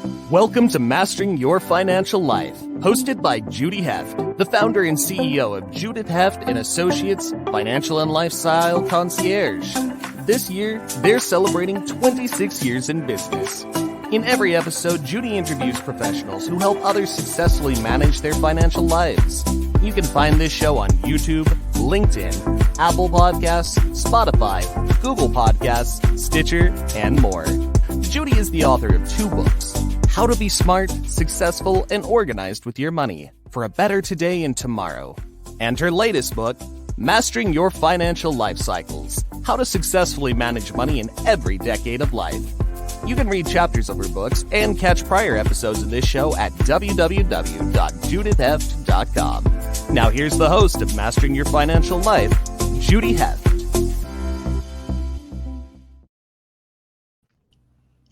Welcome to Mastering Your Financial Life, hosted by Judy Heft, the founder and CEO of Judith Heft and Associates Financial and Lifestyle Concierge. This year, they're celebrating 26 years in business. In every episode, Judy interviews professionals who help others successfully manage their financial lives. You can find this show on YouTube, LinkedIn, Apple Podcasts, Spotify, Google Podcasts, Stitcher, and more. Judy is the author of 2 books, How to Be Smart, Successful, and Organized with Your Money for a Better Today and Tomorrow, and her latest book, Mastering Your Financial Life Cycles, How to Successfully Manage Money in Every Decade of Life. You can read chapters of her books and catch prior episodes of this show at www.judithheft.com. Now here's the host of Mastering Your Financial Life, Judy Heft.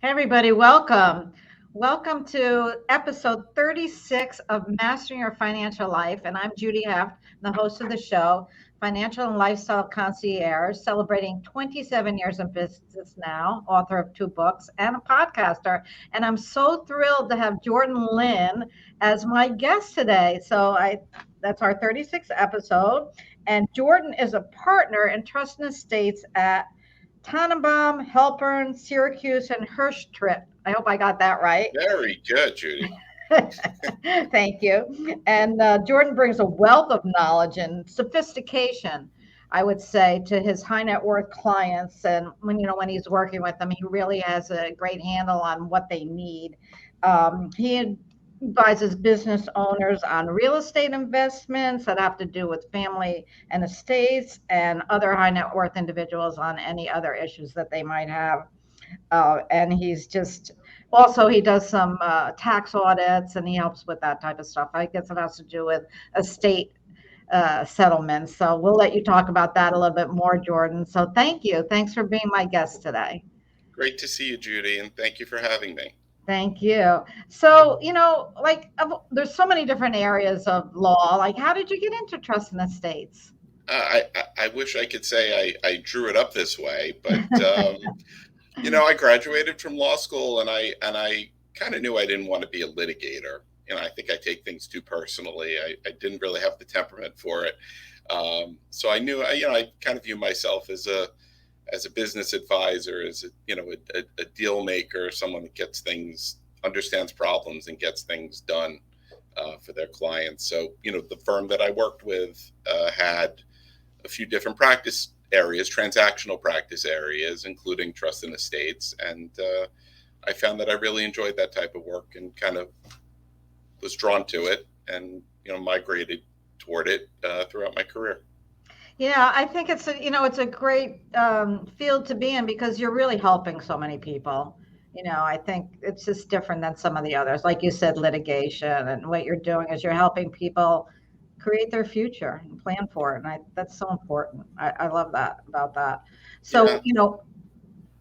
Hey everybody, welcome. Welcome to episode 36 of Mastering Your Financial Life. And I'm Judy Heft, the host of the show, Financial and Lifestyle Concierge, celebrating 27 years in business now, author of 2 books and a podcaster. And I'm so thrilled to have Jordan Linn as my guest today. So that's our 36th episode. And Jordan is a partner in Trust and Estates at Tannenbaum, Halpern, Syracuse, and Hirschtritt. I hope I got that right. Very good, Judy. Thank you. And Jordan brings a wealth of knowledge and sophistication, I would say, to his high net worth clients. And when he's working with them, he really has a great handle on what they need. He advises business owners on real estate investments that have to do with family and estates, and other high net worth individuals on any other issues that they might have. And he's just also, he does some tax audits, and he helps with that type of stuff. I guess it has to do with estate settlements. So we'll let you talk about that a little bit more, Jordan. So thank you. Thanks for being my guest today. Great to see you, Judy, and thank you for having me. Thank you. So, there's so many different areas of law. Like, how did you get into trust and estates? I wish I could say I drew it up this way, but I graduated from law school, and I kind of knew I didn't want to be a litigator. I think I take things too personally. I didn't really have the temperament for it. So I knew, I kind of view myself as a business advisor, as a deal maker, someone that understands problems and gets things done for their clients. So, the firm that I worked with had a few different practice areas, transactional practice areas, including trust and estates. And I found that I really enjoyed that type of work and kind of was drawn to it and, migrated toward it throughout my career. Yeah, I think it's a great field to be in, because you're really helping so many people. I think it's just different than some of the others. Like you said, litigation, and what you're doing is you're helping people create their future and plan for it. And that's so important. I love that about that. So, yeah.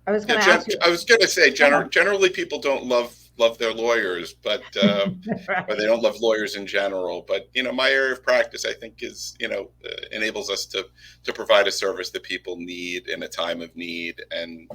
I was going to ask you. I was going to say, generally people don't love their lawyers, but right. Or they don't love lawyers in general. But my area of practice, I think, is enables us to provide a service that people need in a time of need, and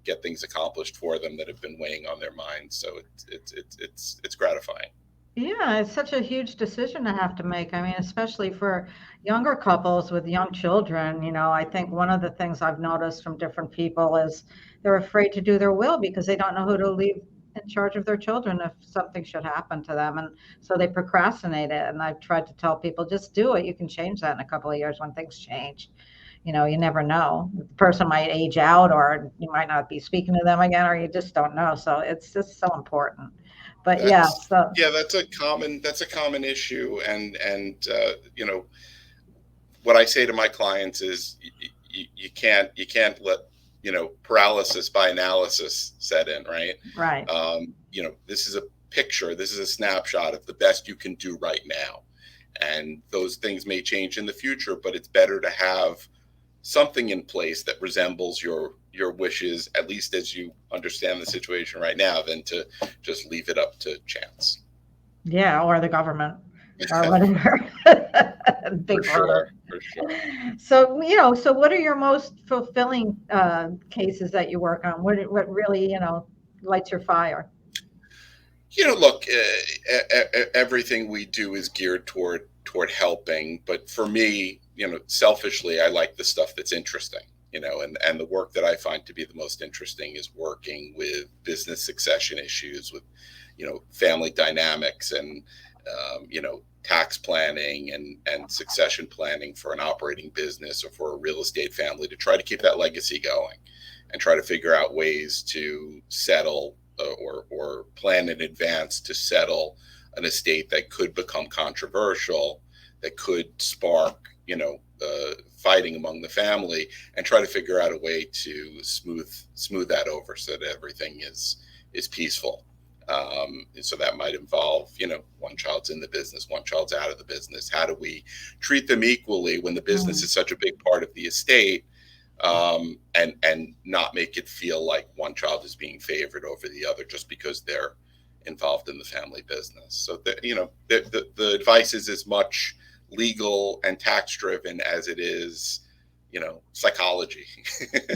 get things accomplished for them that have been weighing on their minds. So it's gratifying. Yeah, it's such a huge decision to have to make. I mean, especially for younger couples with young children. I think one of the things I've noticed from different people is they're afraid to do their will because they don't know who to leave in charge of their children if something should happen to them. And so they procrastinate it. And I've tried to tell people, just do it. You can change that in a couple of years when things change. You never know. The person might age out, or you might not be speaking to them again, or you just don't know. So it's just so important. But that's a common issue. And what I say to my clients is you can't let paralysis by analysis set in, right? Right. This is a picture, this is a snapshot of the best you can do right now. And those things may change in the future, but it's better to have something in place that resembles your wishes, at least as you understand the situation right now, than to just leave it up to chance. Yeah, or the government. Or whatever. Big for sure. So, so what are your most fulfilling cases that you work on? What really, lights your fire? Look, everything we do is geared toward helping. But for me, selfishly, I like the stuff that's interesting. And the work that I find to be the most interesting is working with business succession issues, with family dynamics, and tax planning and succession planning for an operating business or for a real estate family, to try to keep that legacy going and try to figure out ways to settle or plan in advance to settle an estate that could become controversial, that could spark, fighting among the family, and try to figure out a way to smooth that over so that everything is peaceful. So that might involve, one child's in the business, one child's out of the business. How do we treat them equally when the business is such a big part of the estate? And not make it feel like one child is being favored over the other just because they're involved in the family business. So the advice is as much legal and tax driven as it is, psychology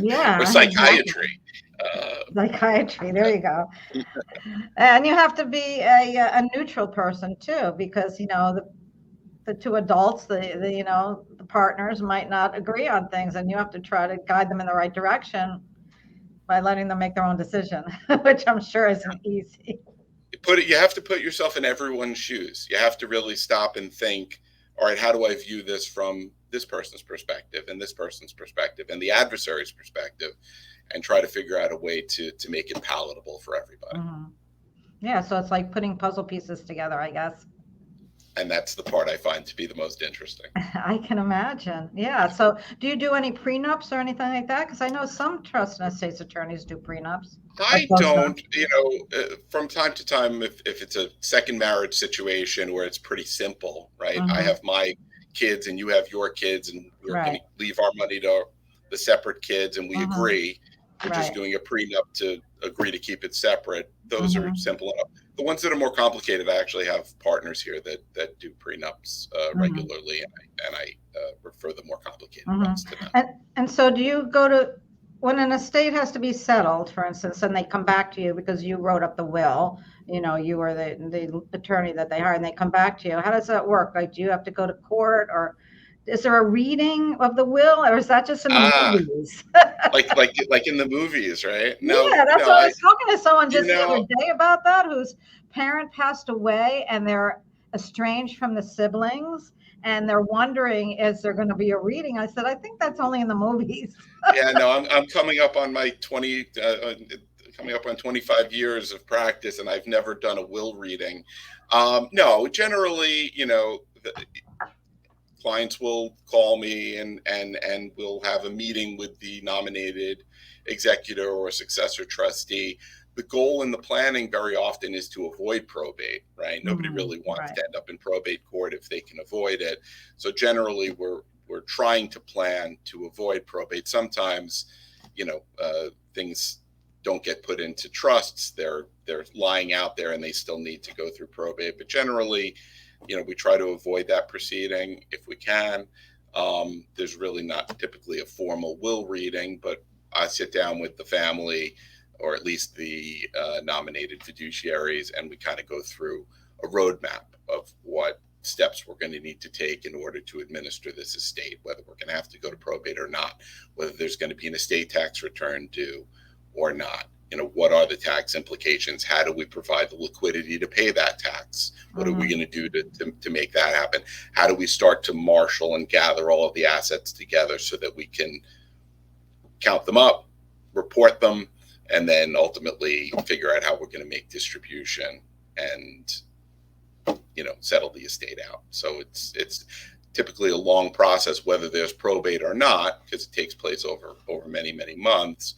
Yeah, or psychiatry. Psychiatry. There you go. And you have to be a neutral person too, because the two adults, the partners might not agree on things, and you have to try to guide them in the right direction by letting them make their own decision, which I'm sure isn't easy. You have to put yourself in everyone's shoes. You have to really stop and think, all right, how do I view this from this person's perspective and this person's perspective and the adversary's perspective, and try to figure out a way to make it palatable for everybody. Mm-hmm. Yeah, so it's like putting puzzle pieces together, I guess. And that's the part I find to be the most interesting. I can imagine. Yeah. So do you do any prenups or anything like that? Because I know some trust and estates attorneys do prenups. I don't, from time to time, if it's a second marriage situation where it's pretty simple, right? I have my kids and you have your kids, and we're going to leave our money to the separate kids, and we agree. We're just doing a prenup to agree to keep it separate. Those are simple enough. The ones that are more complicated, I actually have partners here that do prenups regularly, and I refer the more complicated ones to them. And so do you go to, when an estate has to be settled, for instance, and they come back to you because you wrote up the will, you were the attorney that they hired, and they come back to you, how does that work? Like, do you have to go to court, or is there a reading of the will, or is that just in the movies? like in the movies, right? No, yeah, that's what I was talking to someone just the other day about that, whose parent passed away and they're estranged from the siblings, and they're wondering, is there going to be a reading? I said, I think that's only in the movies. Yeah, no, I'm coming up on my 25 years of practice, and I've never done a will reading. No, generally, clients will call me and we'll have a meeting with the nominated executor or successor trustee. The goal in the planning very often is to avoid probate, right? Nobody really wants to end up in probate court if they can avoid it. So generally we're trying to plan to avoid probate. Sometimes, things don't get put into trusts. They're lying out there and they still need to go through probate. But generally, we try to avoid that proceeding if we can. There's really not typically a formal will reading, but I sit down with the family, or at least the nominated fiduciaries, and we kind of go through a roadmap of what steps we're going to need to take in order to administer this estate, whether we're going to have to go to probate or not, whether there's going to be an estate tax return due or not. What are the tax implications? How do we provide the liquidity to pay that tax? What are we going to do to make that happen? How do we start to marshal and gather all of the assets together so that we can count them up, report them, and then ultimately figure out how we're going to make distribution and, settle the estate out. So it's typically a long process, whether there's probate or not, because it takes place over many, many months.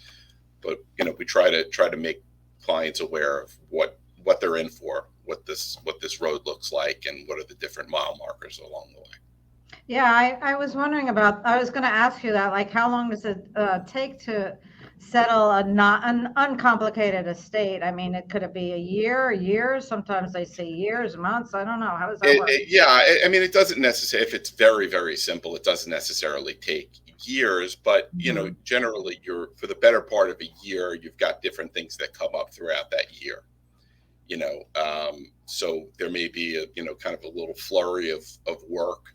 But we try to make clients aware of what they're in for, what this road looks like, and what are the different mile markers along the way. Yeah, I was wondering I was going to ask you that, like, how long does it take to settle an uncomplicated estate? I mean, could it be a year, years? Sometimes they say years, months. I don't know. How does that work? It doesn't necessarily, if it's very, very simple, it doesn't necessarily take years, but generally for the better part of a year, you've got different things that come up throughout that year. So there may be kind of a little flurry of work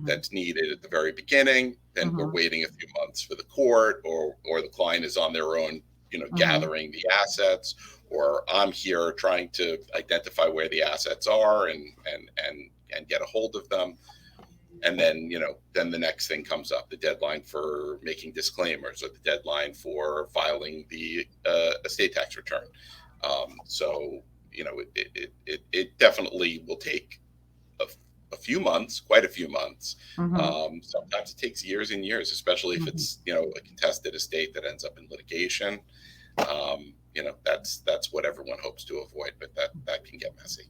that's needed at the very beginning. Then we're waiting a few months for the court, or the client is on their own, gathering the assets, or I'm here trying to identify where the assets are and get a hold of them. And then, then the next thing comes up, the deadline for making disclaimers, or the deadline for filing the estate tax return. It definitely will take a few months, quite a few months. Sometimes it takes years and years, especially if it's, a contested estate that ends up in litigation. That's what everyone hopes to avoid, but that can get messy.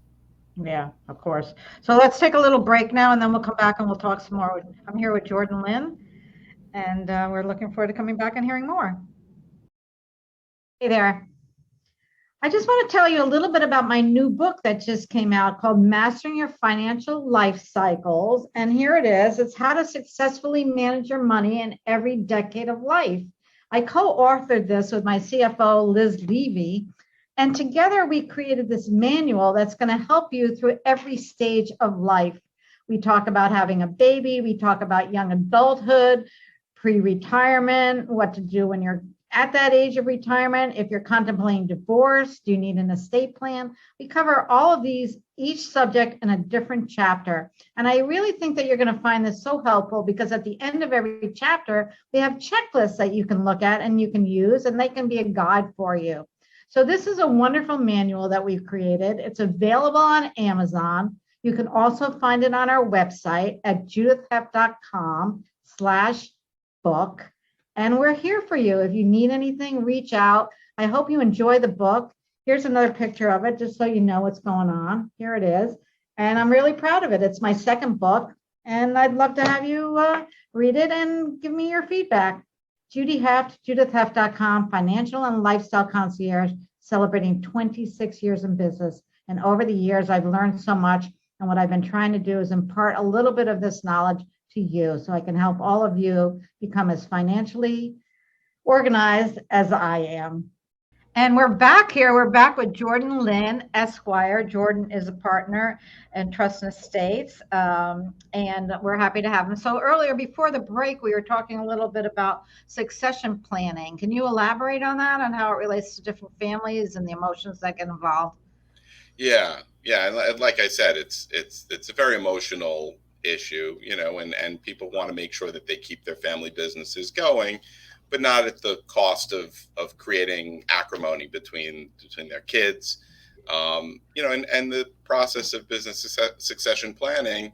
Yeah, of course. So let's take a little break now, and then we'll come back and we'll talk some more. I'm here with Jordan Linn, and we're looking forward to coming back and hearing more. Hey there. I just want to tell you a little bit about my new book that just came out called Mastering Your Financial Life Cycles. And here it is. It's how to successfully manage your money in every decade of life. I co-authored this with my CFO, Liz Levy. And together we created this manual that's going to help you through every stage of life. We talk about having a baby. We talk about young adulthood, pre-retirement, what to do when you're at that age of retirement. If you're contemplating divorce, do you need an estate plan? We cover all of these, each subject in a different chapter. And I really think that you're going to find this so helpful, because at the end of every chapter, we have checklists that you can look at and you can use, and they can be a guide for you. So this is a wonderful manual that we've created. It's available on Amazon. You can also find it on our website at judithheft.com/book. And we're here for you. If you need anything, reach out. I hope you enjoy the book. Here's another picture of it, just so you know what's going on. Here it is. And I'm really proud of it. It's my second book, and I'd love to have you read it and give me your feedback. Judy Heft, judithheft.com, financial and lifestyle concierge, celebrating 26 years in business. And over the years, I've learned so much. And what I've been trying to do is impart a little bit of this knowledge to you, so I can help all of you become as financially organized as I am. And we're back here. We're back with Jordan Linn, Esquire. Jordan is a partner in Trust and Estates, and we're happy to have him. So earlier, before the break, we were talking a little bit about succession planning. Can you elaborate on that, on how it relates to different families and the emotions that get involved? Yeah. And like I said, it's a very emotional issue, and people want to make sure that they keep their family businesses going, but not at the cost of creating acrimony between their kids. And the process of business succession planning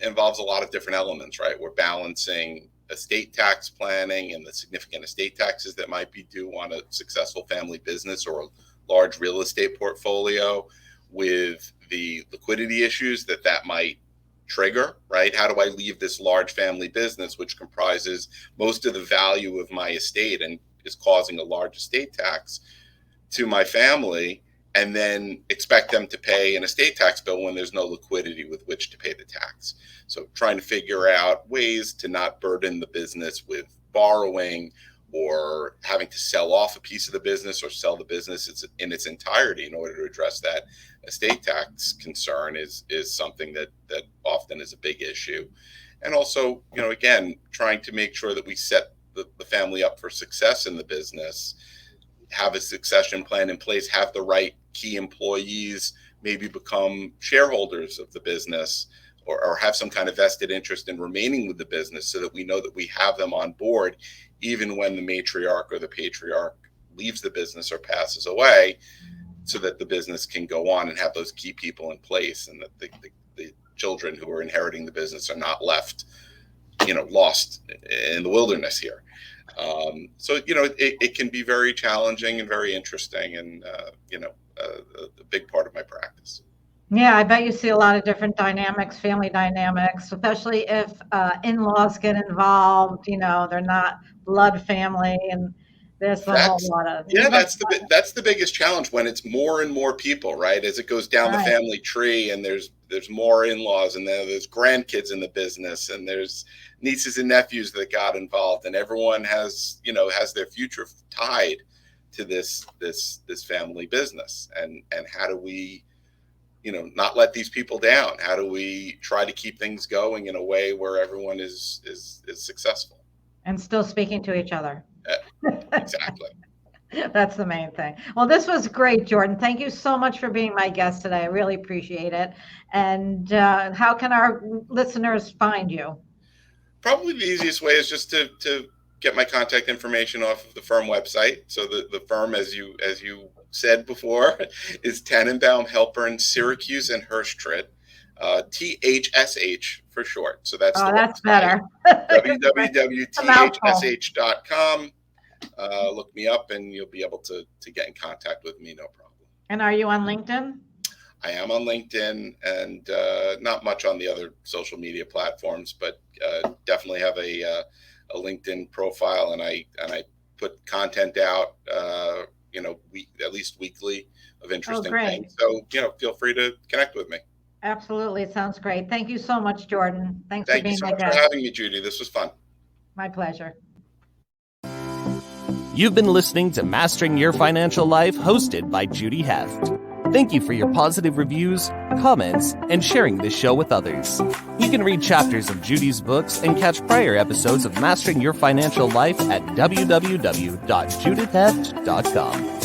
involves a lot of different elements, right? We're balancing estate tax planning and the significant estate taxes that might be due on a successful family business or a large real estate portfolio, with the liquidity issues that might trigger, right? How do I leave this large family business, which comprises most of the value of my estate and is causing a large estate tax, to my family, and then expect them to pay an estate tax bill when there's no liquidity with which to pay the tax? So trying to figure out ways to not burden the business with borrowing, or having to sell off a piece of the business, or sell the business in its entirety in order to address that estate tax concern is something that often is a big issue. And also, again, trying to make sure that we set the family up for success in the business, have a succession plan in place, have the right key employees maybe become shareholders of the business, or have some kind of vested interest in remaining with the business, so that we know that we have them on board even when the matriarch or the patriarch leaves the business or passes away, so that the business can go on and have those key people in place, and that the children who are inheriting the business are not left, lost in the wilderness here. So it can be very challenging and very interesting, and a big part of my practice. Yeah, I bet you see a lot of different dynamics, family dynamics, especially if in-laws get involved. They're not blood family, and there's a whole lot of that's the biggest challenge, when it's more and more people, right? As it goes down the family tree, and there's more in-laws, and then there's grandkids in the business, and there's nieces and nephews that got involved, and everyone has their future tied to this family business, and how do we, not let these people down? How do we try to keep things going in a way where everyone is successful and still speaking to each other? Exactly. That's the main thing. Well, this was great, Jordan. Thank you so much for being my guest today. I really appreciate it. And how can our listeners find you? Probably the easiest way is just to get my contact information off of the firm website. So the firm, as you said before, is Tannenbaum, Halpern, Syracuse, and Hirschtritt. THSH for short. So that's that's better. www.thshsh.com. Look me up and you'll be able to get in contact with me, no problem. And are you on LinkedIn? I am on LinkedIn, and not much on the other social media platforms, but definitely have a LinkedIn profile, and I put content out, at least weekly of interesting things. So, feel free to connect with me. Absolutely. It sounds great. Thank you so much, Jordan. Thanks for being my guest. Thank you so much for having me, Judy. This was fun. My pleasure. You've been listening to Mastering Your Financial Life, hosted by Judy Heft. Thank you for your positive reviews, comments, and sharing this show with others. You can read chapters of Judy's books and catch prior episodes of Mastering Your Financial Life at www.judithheft.com.